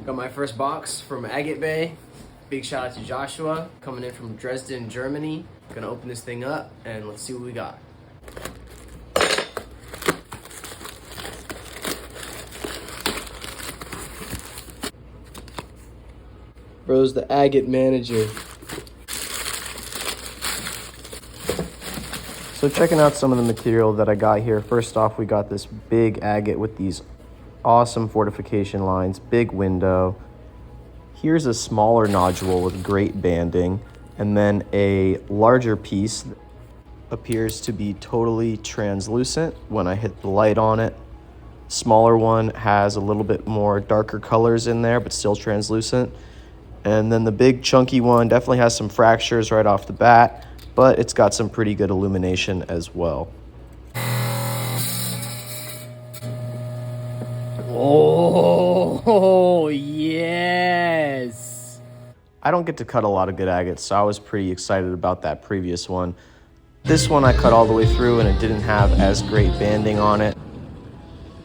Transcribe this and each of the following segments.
Got my first box from Agatebay. Big shout out to Joshua, coming in from Dresden, Germany. Gonna open this thing up and let's see what we got. Bro's the agate manager. So checking out some of the material that I got here. First off, we got this big agate with these awesome fortification lines, big window. Here's a smaller nodule with great banding, and then a larger piece that appears to be totally translucent when I hit the light on it. Smaller one has a little bit more darker colors in there, but still translucent. And then the big chunky one definitely has some fractures right off the bat, but it's got some pretty good illumination as well. Oh, yes. I don't get to cut a lot of good agates, so I was pretty excited about that previous one. This one I cut all the way through and it didn't have as great banding on it.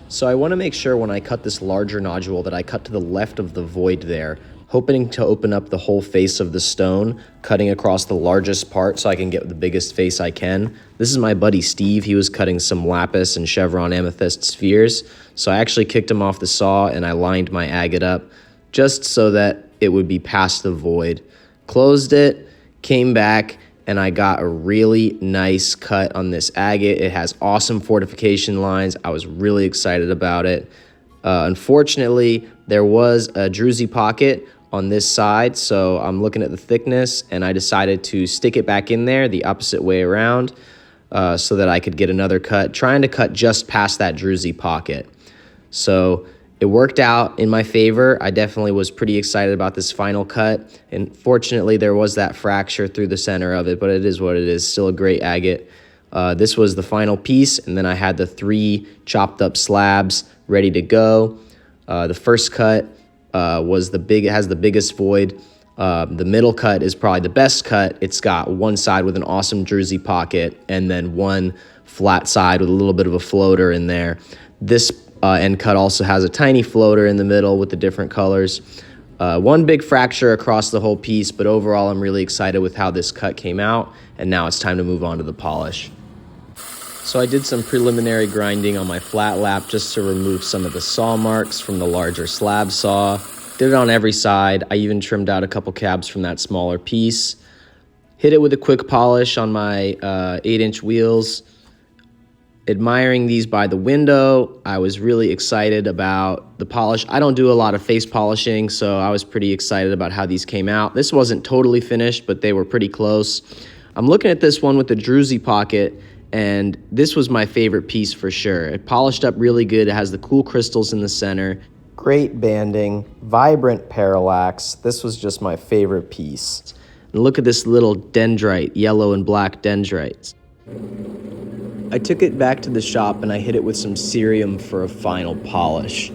So I want to make sure when I cut this larger nodule that I cut to the left of the void there, hoping to open up the whole face of the stone, cutting across the largest part so I can get the biggest face I can. This is my buddy Steve. He was cutting some lapis and chevron amethyst spheres. So I actually kicked him off the saw and I lined my agate up just so that it would be past the void. Closed it, came back, and I got a really nice cut on this agate. It has awesome fortification lines. I was really excited about it. Unfortunately, there was a druzy pocket on this side, so I'm looking at the thickness and I decided to stick it back in there the opposite way around so that I could get another cut, trying to cut just past that druzy pocket. So it worked out in my favor. I definitely was pretty excited about this final cut, and fortunately there was that fracture through the center of it, but it is what it is. Still a great agate. This was the final piece, and then I had the 3 chopped up slabs ready to go. The first cut was it has the biggest void. The middle cut is probably the best cut. It's got one side with an awesome druzy pocket and then one flat side with a little bit of a floater in there. This end cut also has a tiny floater in the middle with the different colors. One big fracture across the whole piece, but overall I'm really excited with how this cut came out, and now it's time to move on to the polish. So I did some preliminary grinding on my flat lap just to remove some of the saw marks from the larger slab saw. Did it on every side. I even trimmed out a couple cabs from that smaller piece. Hit it with a quick polish on my 8-inch wheels. Admiring these by the window, I was really excited about the polish. I don't do a lot of face polishing, so I was pretty excited about how these came out. This wasn't totally finished, but they were pretty close. I'm looking at this one with the druzy pocket, and this was my favorite piece for sure. It polished up really good. It has the cool crystals in the center. Great banding, vibrant parallax. This was just my favorite piece. And look at this little dendrite, yellow and black dendrites. I took it back to the shop and I hit it with some cerium for a final polish.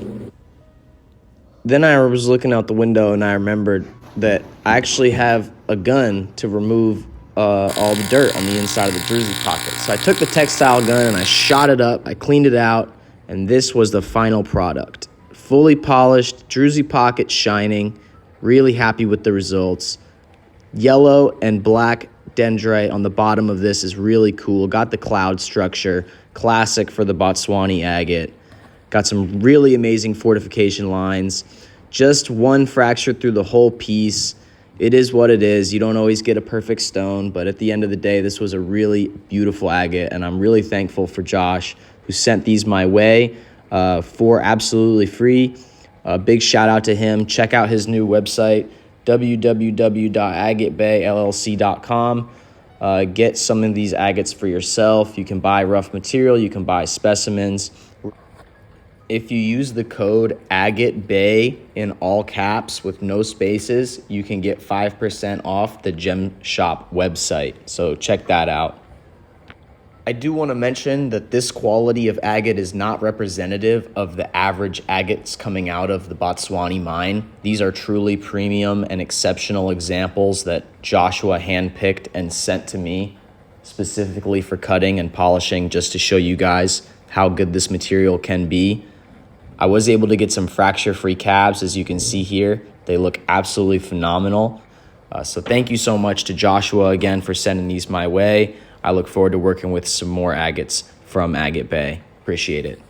Then I was looking out the window and I remembered that I actually have a gun to remove all the dirt on the inside of the druzy pocket. So I took the textile gun and I shot it up, I cleaned it out, and this was the final product. Fully polished, druzy pocket shining, really happy with the results. Yellow and black dendrite on the bottom of this is really cool. Got the cloud structure, classic for the Botswali agate. Got some really amazing fortification lines. Just one fracture through the whole piece. It is what it is. You don't always get a perfect stone, but at the end of the day, this was a really beautiful agate, and I'm really thankful for Josh, who sent these my way for absolutely free. Big shout out to him. Check out his new website, www.agatebayllc.com. Get some of these agates for yourself. You can buy rough material. You can buy specimens. If you use the code agatebay in all caps with no spaces, you can get 5% off the Gem Shop website. So check that out. I do want to mention that this quality of agate is not representative of the average agates coming out of the Botswani mine. These are truly premium and exceptional examples that Joshua handpicked and sent to me specifically for cutting and polishing, just to show you guys how good this material can be. I was able to get some fracture-free calves, as you can see here. They look absolutely phenomenal. So thank you so much to Joshua again for sending these my way. I look forward to working with some more agates from Agate Bay. Appreciate it.